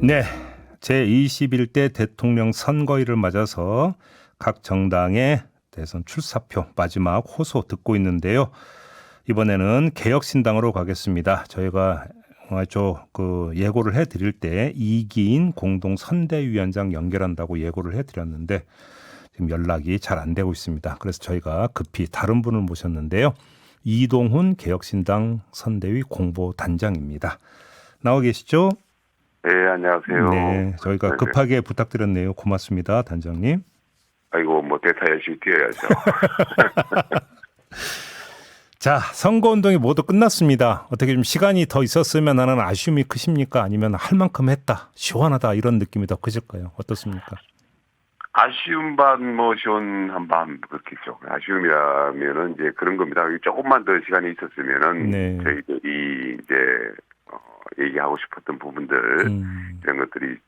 네, 제21대 대통령 선거일을 맞아서 각 정당의 대선 출사표 마지막 호소 듣고 있는데요. 이번에는 개혁신당으로 가겠습니다. 저희가 예고를 해드릴 때 이기인 공동선대위원장 연결한다고 예고를 해드렸는데 지금 연락이 잘 안 되고 있습니다. 그래서 저희가 급히 다른 분을 모셨는데요. 이동훈 개혁신당 선대위 공보단장입니다. 나와 계시죠? 네, 안녕하세요. 네, 저희가 네네. 급하게 부탁드렸네요. 고맙습니다, 단장님. 아이고, 뭐, 대타 열심히 뛰어야죠. 자, 선거운동이 모두 끝났습니다. 어떻게 좀 시간이 더 있었으면 하는 아쉬움이 크십니까? 아니면 할 만큼 했다, 시원하다 이런 느낌이 더 크실까요? 어떻습니까? 아쉬운 반, 시원한 반, 그렇겠죠. 아쉬움이라면은 이제 그런 겁니다. 조금만 더 시간이 있었으면은, 네. 저희들이 이제, 얘기하고 싶었던 부분들, 이런 것들이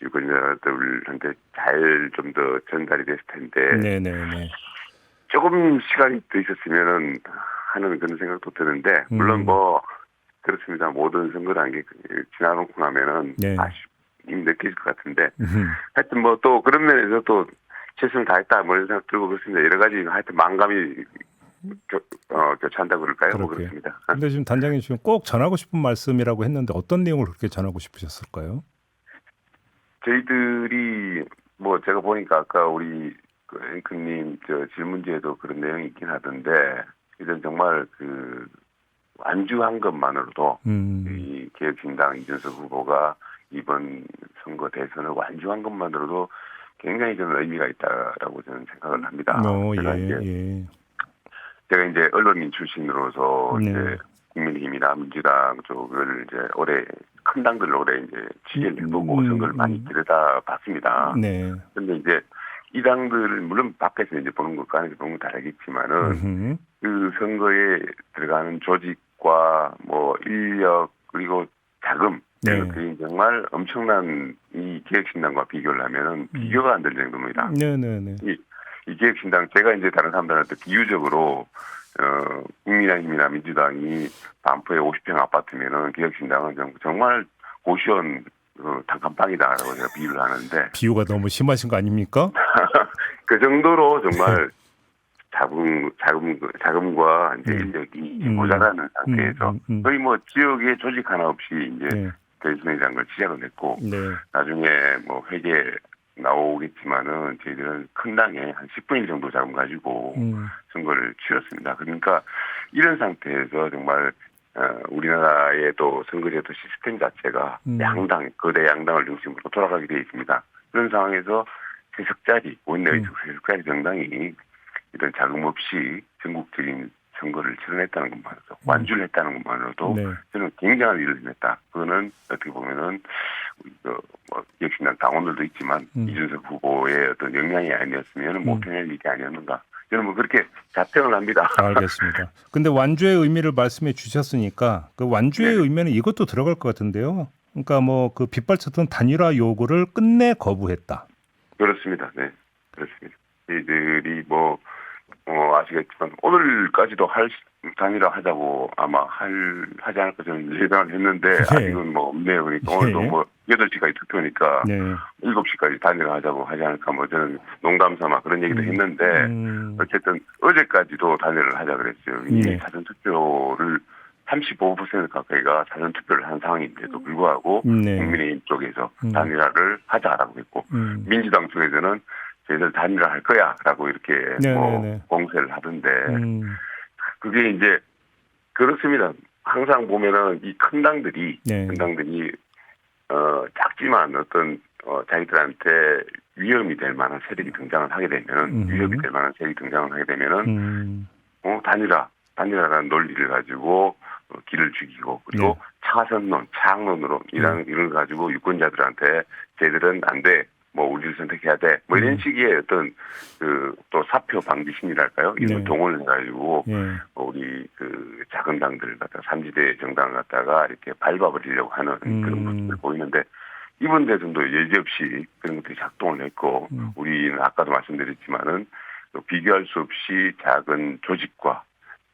유권자들한테 잘 좀 더 전달이 됐을 텐데, 네네네. 조금 시간이 더 있었으면은 하는 그런 생각도 드는데, 물론 그렇습니다. 모든 선거라는 게 지나놓고 나면은 네. 아쉬움이 느껴질 것 같은데, 하여튼 또 그런 면에서 또 최선을 다했다, 이런 생각 들고 그렇습니다. 여러 가지 하여튼 만감이 교차한다고 그럴까요? 그렇고요. 그렇습니다. 근데 지금 단장님 지금 꼭 전하고 싶은 말씀이라고 했는데 어떤 내용을 그렇게 전하고 싶으셨을까요? 저희들이 제가 보니까 아까 우리 그 앵커님 질문지에도 그런 내용이 있긴 하던데, 이건 정말 완주한 것만으로도 이 개혁신당 이준석 후보가 이번 선거 대선을 완주한 것만으로도 굉장히 저는 의미가 있다라고 저는 생각을 합니다. 제가 이제 언론인 출신으로서 네. 이제 국민의힘이나 민주당 쪽을 이제 올해 큰 당들을 올해 이제 취재를 해보고 선거를 많이 들여다봤습니다. 네. 그런데 이제 이 당들을 물론 밖에서 이제 보는 것과 안에서 보는 건 다르겠지만은 그 선거에 들어가는 조직과 인력 그리고 자금 이런 것들이 정말 엄청난 이 개혁신당과 비교를 하면은 비교가 안 될 정도입니다. 네네네. 이 개혁신당 제가 이제 다른 사람들한테 비유적으로 국민의힘이나 민주당이 반포에 50평 아파트면은 개혁신당은 정말 고시원 단칸방이다라고 제가 비유를 하는데 비유가 너무 심하신 거 아닙니까? 그 정도로 정말 자금과 이제 인력이 모자라는 상태에서 거의 지역에 조직 하나 없이 이제 대선이라는 걸 시작을 했고 나중에 회계 나오겠지만은 저희들은 큰 당에 한 10분의 1 정도 자금 가지고 선거를 치렀습니다. 그러니까 이런 상태에서 정말 우리나라의 또 선거제도 시스템 자체가 거대 양당을 중심으로 돌아가게 되어 있습니다. 그런 상황에서 원내의 세석짜리 정당이 이런 자금 없이 전국적인 선거를 치러냈다는 것만으로도 완주를 했다는 것만으로도 저는 굉장한 일을 했다. 그거는 어떻게 보면은 개혁신당 당원들도 있지만 이준석 후보의 어떤 역량이 아니었으면 못해낼 일이 아니었는가. 저는 그렇게 자평을 합니다. 알겠습니다. 근데 완주의 의미를 말씀해 주셨으니까 그 완주의 의미는 이것도 들어갈 것 같은데요. 그러니까 그 빗발쳤던 단일화 요구를 끝내 거부했다. 그렇습니다. 네, 그렇습니다. 저희들이 아시겠지만 오늘까지도 단일화 하자고 아마 하지 않을까 저는 예상을 했는데 아직은 없네요. 그러니까 오늘도 8시까지 투표니까 7시까지 단일화 하자고 하지 않을까 저는 농담 삼아 그런 얘기도 했는데 어쨌든 어제까지도 단일화를 하자 그랬어요. 이 사전투표를 35% 가까이가 사전투표를 한 상황인데도 불구하고 국민의힘 쪽에서 단일화를 하자라고 했고 민주당 쪽에서는 저희들 단일화 할 거야 라고 이렇게 공세를 하던데 그게 이제 그렇습니다. 항상 보면은 이 큰 당들이 작지만 어떤 자기들한테 위험이 될 만한 세력이 등장을 하게 되면은 위협이 될 만한 세력이 등장을 하게 되면은 단일화라는 논리를 가지고 길을 죽이고 그리고 차선론, 창론으로 이런 걸 가지고 유권자들한테 쟤들은 안 돼. 우리를 선택해야 돼. 이런 식의 어떤, 또 사표 방지 심리랄까요? 이런 걸 동원을 해가지고, 우리 작은 당들 갖다가 삼지대 정당을 갖다가 이렇게 밟아버리려고 하는 그런 모습을 보이는데, 이번 대선도 여지없이 그런 것들이 작동을 했고, 우리는 아까도 말씀드렸지만은, 비교할 수 없이 작은 조직과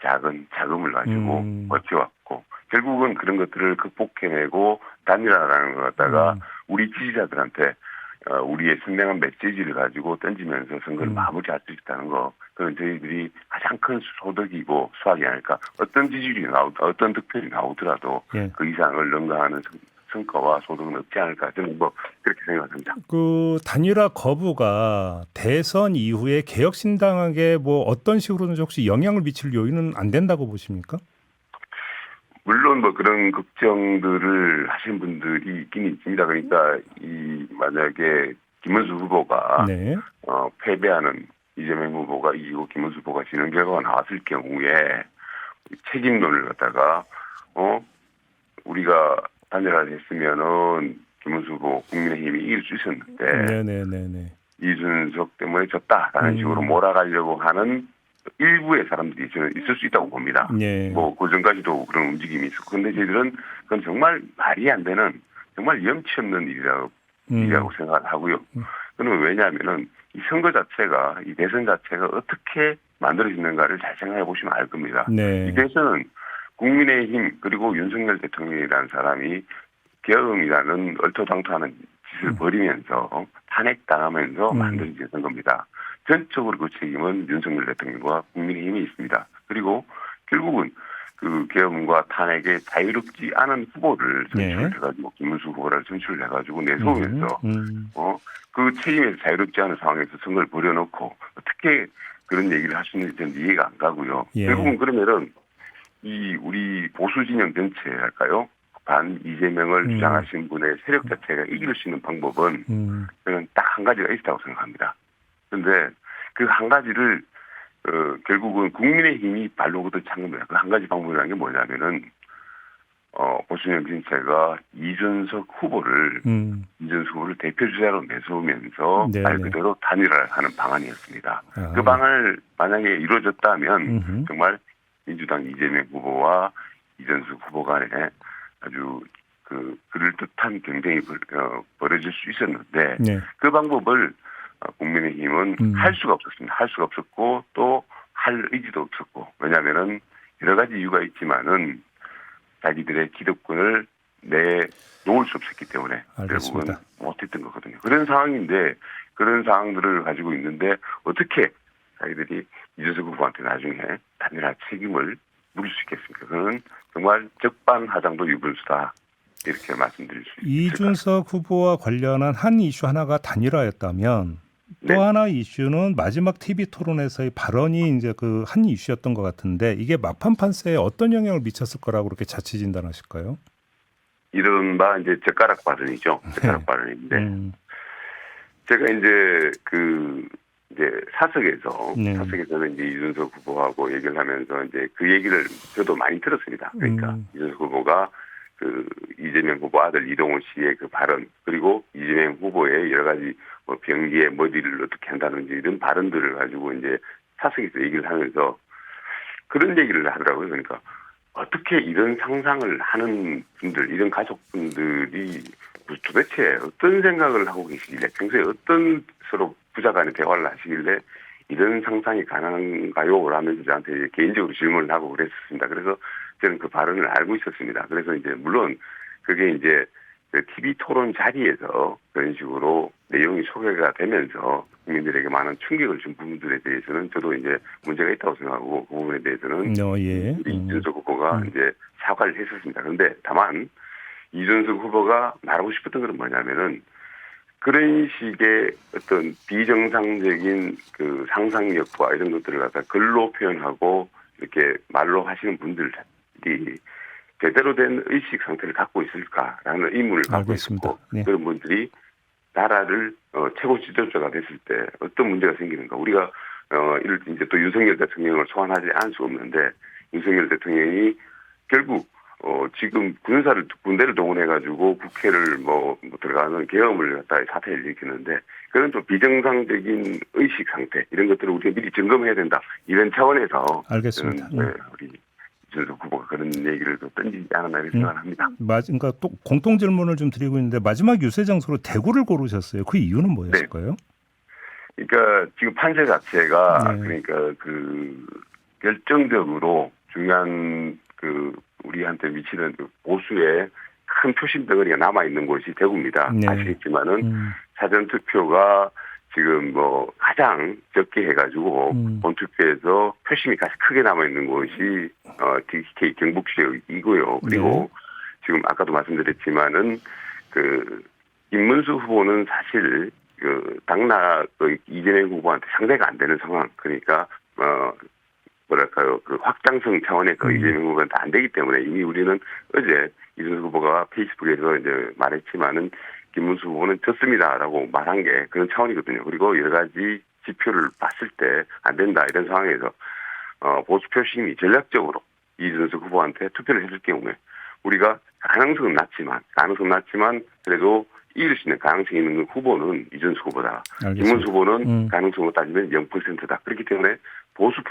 작은 자금을 가지고 버텨왔고, 결국은 그런 것들을 극복해내고 단일화라는 것 갖다가 우리 지지자들한테 우리의 선명한 메시지를 가지고 던지면서 선거를 마무리할 수 있다는 거, 그건 저희들이 가장 큰 소득이고 수확이 아닐까. 어떤 지지율이 어떤 득표율이 나오더라도 예. 그 이상을 능가하는 성과와 소득은 없지 않을까. 저는 뭐 그렇게 생각합니다. 그 단일화 거부가 대선 이후에 개혁신당에게 뭐 어떤 식으로든지 혹시 영향을 미칠 요인은 안 된다고 보십니까? 물론 뭐 그런 걱정들을 하시는 분들이 있긴 있습니다. 그러니까 만약에 김문수 후보가 네. 패배하는 이재명 후보가 이기고 김문수 후보가 지는 결과가 나왔을 경우에 책임론을 갖다가 우리가 단일화를 했으면은 김문수 후보 국민의힘이 이길 수 있었는데 네네네네. 이준석 때문에 졌다라는 식으로 몰아가려고 하는 일부의 사람들이 저는 있을 수 있다고 봅니다. 예. 뭐 그전까지도 그런 움직임이 있었고, 근데 저희들은 그건 정말 말이 안 되는 정말 염치 없는 일이라고 생각을 하고요. 그는 왜냐하면은 이 선거 자체가, 이 대선 자체가 어떻게 만들어지는가를 잘 생각해 보시면 알 겁니다. 네. 이 대선은 국민의힘 그리고 윤석열 대통령이라는 사람이 계엄이라는 얼토당토하는 짓을 벌이면서 탄핵당하면서 만들어진 선거입니다. 전적으로 그 책임은 윤석열 대통령과 국민의힘이 있습니다. 그리고 결국은 그 계엄과 탄핵에 자유롭지 않은 후보를 선출해가지고 김문수 후보를 선출을 해가지고 내세우면서 그 책임에서 자유롭지 않은 상황에서 선거를 벌여놓고 어떻게 그런 얘기를 할 수 있는지 저는 이해가 안 가고요. 예. 결국은 그러면은 우리 보수 진영 전체랄까요? 반 이재명을 주장하신 분의 세력 자체가 이길 수 있는 방법은 저는 딱 한 가지가 있다고 생각합니다. 그런데 그 한 가지를 결국은 국민의힘이 발로 걷어찬 겁니다. 그 한 가지 방법이라는 게 뭐냐면은 보수진영 전체가 이준석 후보를 대표 주자로 내세우면서 말 그대로 단일화를 하는 방안이었습니다. 그 방안을 만약에 이루어졌다면 정말 민주당 이재명 후보와 이준석 후보 간에 아주 그럴듯한 경쟁이 벌어질 수 있었는데 그 방법을 국민의힘은 할 수가 없었습니다. 할 수가 없었고 또 할 의지도 없었고, 왜냐하면은 여러 가지 이유가 있지만은 자기들의 기득권을 내놓을 수 없었기 때문에 알겠습니다. 결국은 못했던 거거든요. 그런 상황인데 그런 상황들을 가지고 있는데 어떻게 자기들이 이준석 후보한테 나중에 단일화 책임을 물을 수 있겠습니까? 그는 정말 적반하장도 유분수다. 이렇게 말씀드릴 수 있습니다. 이준석 후보와 관련한 한 이슈 하나가 단일화였다면 또 네. 하나 이슈는 마지막 TV 토론에서의 발언이 이제 그 한 이슈였던 것 같은데 이게 막판 판세에 어떤 영향을 미쳤을 거라고 그렇게 자칫 진단하실까요? 이른바 이제 젓가락 발언이죠. 젓가락 발언인데 제가 이제 사석에서는 이제 이준석 후보하고 얘기를 하면서 이제 그 얘기를 저도 많이 들었습니다. 그러니까 이준석 후보가 그 이재명 후보 아들 이동훈 씨의 그 발언, 그리고 이재명 후보의 여러 가지 뭐 병기의 머리를 어떻게 한다든지 이런 발언들을 가지고 이제 사석에서 얘기를 하면서 그런 얘기를 하더라고요. 그러니까 어떻게 이런 상상을 하는 분들, 이런 가족분들이 도대체 어떤 생각을 하고 계시길래, 평소에 어떤 서로 부자간의 대화를 하시길래 이런 상상이 가능한가요? 라면서 저한테 개인적으로 질문을 하고 그랬었습니다. 그래서 저는 그 발언을 알고 있었습니다. 그래서 이제 물론 그게 이제 그 TV 토론 자리에서 그런 식으로 내용이 소개가 되면서 국민들에게 많은 충격을 준 부분들에 대해서는 저도 이제 문제가 있다고 생각하고, 그 부분에 대해서는 우리 이준석 후보가 이제 사과를 했었습니다. 그런데 다만 이준석 후보가 말하고 싶었던 건 뭐냐면은 그런 식의 어떤 비정상적인 그 상상력과 이런 것들을 갖다 글로 표현하고 이렇게 말로 하시는 분들이 제대로 된 의식 상태를 갖고 있을까라는 의문을 갖고 있고, 그런 분들이 나라를 최고 지도자가 됐을 때 어떤 문제가 생기는가. 우리가 이럴 때 이제 또 윤석열 대통령을 소환하지 않을 수 없는데, 윤석열 대통령이 결국 지금 군대를 동원해가지고 국회를 들어가는 계엄을 갖다 사태를 일으키는데, 그런 좀 비정상적인 의식 상태, 이런 것들을 우리가 미리 점검해야 된다. 이런 차원에서. 알겠습니다. 우리 이준석 후보가 그런 얘기를 또 던지지 않았나 이렇게 생각을 합니다. 그러니까 또 공통 질문을 좀 드리고 있는데, 마지막 유세 장소로 대구를 고르셨어요. 그 이유는 뭐였을까요? 네. 그러니까 지금 판세 자체가 그러니까 그 결정적으로 중요한 그 우리한테 미치는 그 보수의 큰 표심 덩어리가 남아 있는 곳이 대구입니다. 네. 아시겠지만은 사전 투표가 지금 뭐 가장 적게 해가지고 본투표에서 표심이 가장 크게 남아 있는 곳이 DK 경북 지역이고요. 그리고 지금 아까도 말씀드렸지만은 그 김문수 후보는 사실 그 당락 이재명 후보한테 상대가 안 되는 상황. 그러니까 뭐랄까요 그 확장성 차원의 그 이재명 후보한테 안 되기 때문에 이미 우리는 어제 이준석 후보가 페이스북에서 이제 말했지만은 김문수 후보는 졌습니다라고 말한 게 그런 차원이거든요. 그리고 여러 가지 지표를 봤을 때 안 된다 이런 상황에서 보수 표심이 전략적으로 이준석 후보한테 투표를 했을 경우에 우리가 가능성은 낮지만 그래도 이길 수 있는 가능성이 있는 후보는 이준석 후보다. 김문수 후보는 가능성으로 따지면 0%다. 그렇기 때문에 보수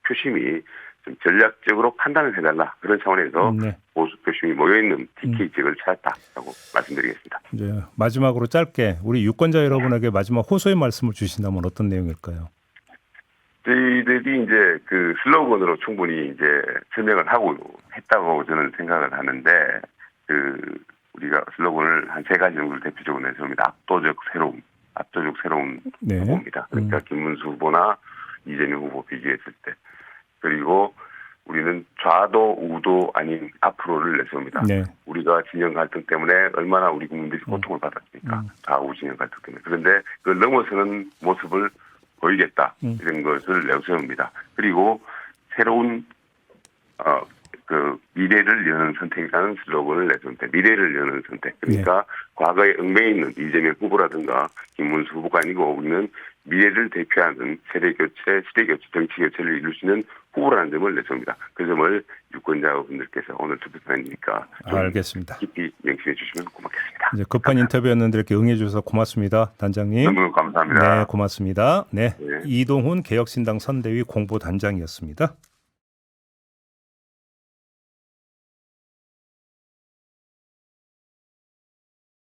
표심이 좀 전략적으로 판단을 해달라. 그런 차원에서 보수 표심이 모여있는 DK 지역을 찾았다라고 말씀드리겠습니다. 이제 마지막으로 짧게 우리 유권자 여러분에게 마지막 호소의 말씀을 주신다면 어떤 내용일까요? 저희들이 이제 그 슬로건으로 충분히 이제 설명을 하고 했다고 저는 생각을 하는데 우리가 슬로건을 한 3가지 정도를 대표적으로 내세웁니다. 압도적 새로운 후보입니다. 그러니까 김문수 후보나 이재명 후보 비교했을 때. 그리고 우리는 좌도 우도 아닌 앞으로를 내세웁니다. 네. 우리가 진영 갈등 때문에 얼마나 우리 국민들이 고통을 받았습니까? 좌우 진영 갈등 때문에. 그런데 그걸 넘어서는 모습을 보이겠다. 이런 것을 내세웁니다. 그리고 새로운 그 미래를 여는 선택이라는 슬로건을 내세웁니다. 미래를 여는 선택. 그러니까 과거에 얽매여 있는 이재명 후보라든가 김문수 후보가 아니고 우리는 미래를 대표하는 세대교체, 시대교체, 정치교체를 이룰 수 있는 후보라는 점을 내세웁니다. 그 점을 유권자분들께서 오늘 투표판이니까 알겠습니다. 깊이 명심해 주시면 고맙겠습니다. 이제 급한 인터뷰였는데 이렇게 응해 주셔서 고맙습니다. 단장님. 너무 감사합니다. 네, 고맙습니다. 네. 이동훈 개혁신당 선대위 공보단장이었습니다.